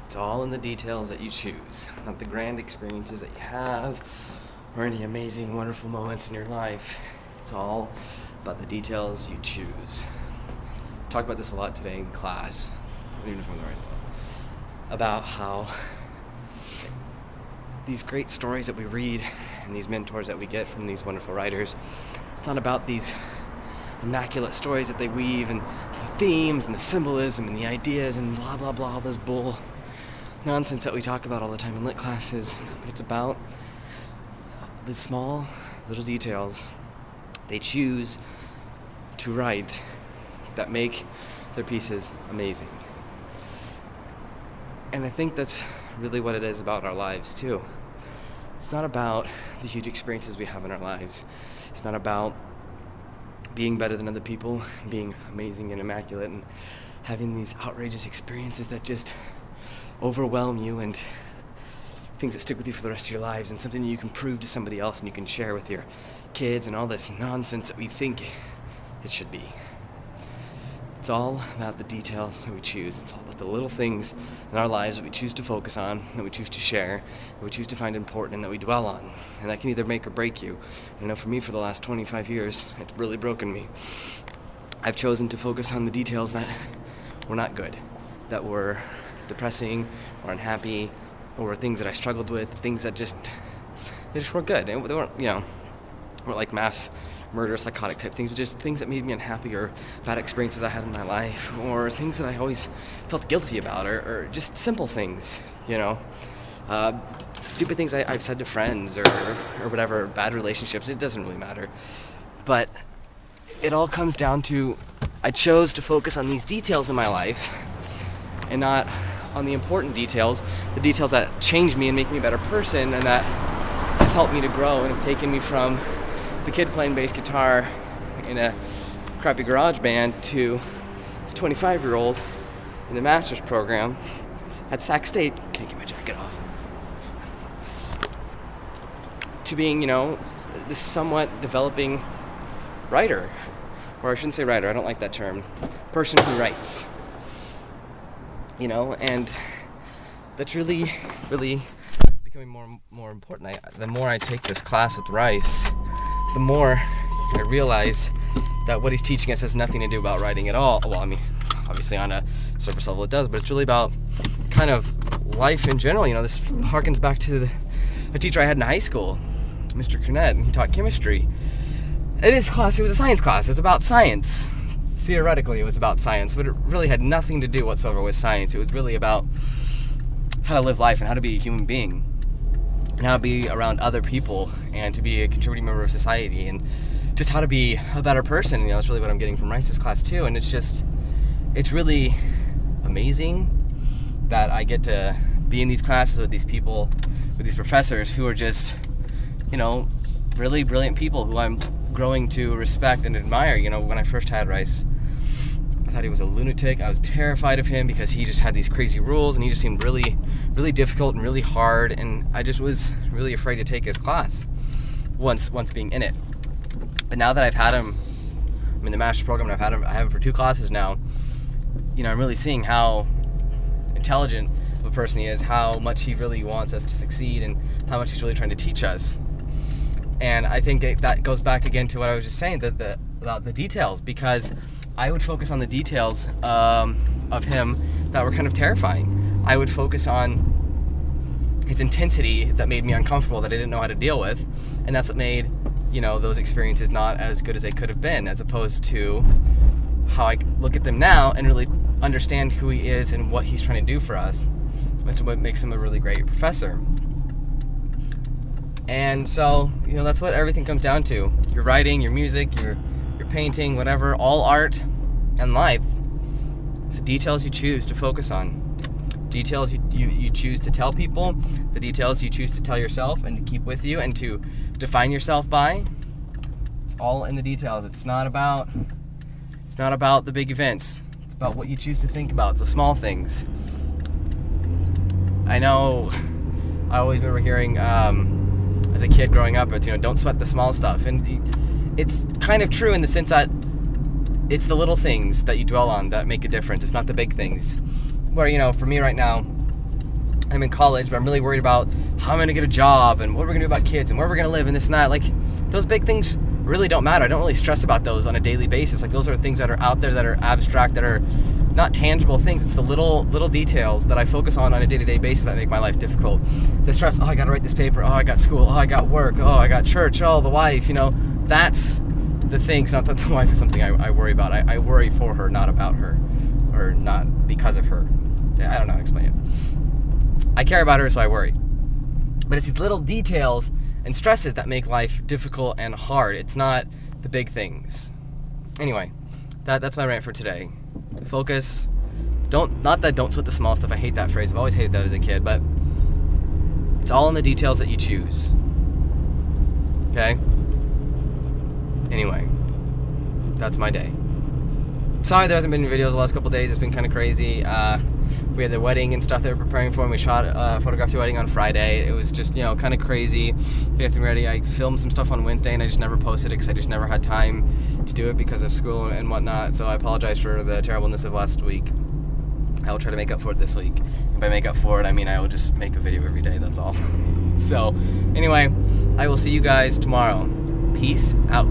It's all in the details that you choose, not the grand experiences that you have or any amazing, wonderful moments in your life. It's all about the details you choose. I talk about this a lot today in class, even if I'm right now, about how these great stories that we read and these mentors that we get from these wonderful writers, it's not about these immaculate stories that they weave and the themes and the symbolism and the ideas and blah blah blah, all this bull nonsense that we talk about all the time in lit classes. It's about the small little details they choose to write that make their pieces amazing. And I think that's really what it is about our lives too. It's not about the huge experiences we have in our lives. It's not about being better than other people, being amazing and immaculate and having these outrageous experiences that just overwhelm you and things that stick with you for the rest of your lives and something that you can prove to somebody else and you can share with your kids and all this nonsense that we think it should be. It's all about the details that we choose. It's all about the little things in our lives that we choose to focus on, that we choose to share, that we choose to find important and that we dwell on. And that can either make or break you. I know for me, for the last 25 years, it's really broken me. I've chosen to focus on the details that were not good, that were depressing or unhappy, or things that I struggled with, things that they just weren't good. They weren't, weren't like mass murder, psychotic type things, but just things that made me unhappy or bad experiences I had in my life or things that I always felt guilty about or just simple things, stupid things I've said to friends or whatever, bad relationships, it doesn't really matter. But it all comes down to I chose to focus on these details in my life and not on the important details, the details that change me and make me a better person and that have helped me to grow and have taken me from the kid playing bass guitar in a crappy garage band to this 25-year-old in the master's program at Sac State, can't get my jacket off, to being, this somewhat developing writer, or I shouldn't say writer, I don't like that term, person who writes. And that's really, really becoming more important. The more I take this class with Rice, the more I realize that what he's teaching us has nothing to do about writing at all. Well, obviously on a surface level it does, but it's really about kind of life in general. This harkens back to a teacher I had in high school, Mr. Cornett, and he taught chemistry. In his class, it was a science class. It was about science. Theoretically, it was about science, but it really had nothing to do whatsoever with science. It was really about how to live life and how to be a human being and how to be around other people and to be a contributing member of society and just how to be a better person. That's really what I'm getting from Rice's class too. And it's really amazing that I get to be in these classes with these people, with these professors who are just, really brilliant people who I'm growing to respect and admire. When I first had Rice, I thought he was a lunatic. I was terrified of him because he just had these crazy rules and he just seemed really, really difficult and really hard, and I just was really afraid to take his class once being in it. But now that I've had him, I'm in the master's program and I have him for 2 classes now, I'm really seeing how intelligent of a person he is, how much he really wants us to succeed and how much he's really trying to teach us. And I think that goes back again to what I was just saying, about the details, because I would focus on the details of him that were kind of terrifying. I would focus on his intensity that made me uncomfortable, that I didn't know how to deal with, and that's what made, those experiences not as good as they could have been, as opposed to how I look at them now and really understand who he is and what he's trying to do for us, which is what makes him a really great professor. And so, that's what everything comes down to. Your writing, your music, your painting, whatever, all art and life. It's the details you choose to focus on. Details you choose to tell people, the details you choose to tell yourself and to keep with you and to define yourself by. It's all in the details. It's not about the big events. It's about what you choose to think about, the small things. I know I always remember hearing as a kid growing up, it's, don't sweat the small stuff. And it's kind of true in the sense that it's the little things that you dwell on that make a difference. It's not the big things. Where, for me right now, I'm in college, but I'm really worried about how I'm going to get a job and what we're going to do about kids and where we're going to live and this and that. Like, those big things really don't matter. I don't really stress about those on a daily basis. Like, those are things that are out there, that are abstract, that are not tangible things. It's the little details that I focus on a day-to-day basis that make my life difficult. The stress, oh, I got to write this paper. Oh, I got school. Oh, I got work. Oh, I got church. Oh, the wife, that's the things. Not that the wife is something I worry about. I worry for her, not about her, or not because of her. I don't know how to explain it. I care about her, so I worry. But it's these little details and stresses that make life difficult and hard. It's not the big things. Anyway, that's my rant for today. Focus. Don't sweat the small stuff. I hate that phrase. I've always hated that as a kid, but it's all in the details that you choose. Okay? Anyway, that's my day. Sorry there hasn't been any videos the last couple days. It's been kind of crazy. We had the wedding and stuff they were preparing for, and we photographed the wedding on Friday. It was just, kind of crazy. Getting ready. I filmed some stuff on Wednesday, and I just never posted it because I just never had time to do it because of school and whatnot. So I apologize for the terribleness of last week. I will try to make up for it this week. And by make up for it, I mean I will just make a video every day. That's all. So, anyway, I will see you guys tomorrow. Peace out.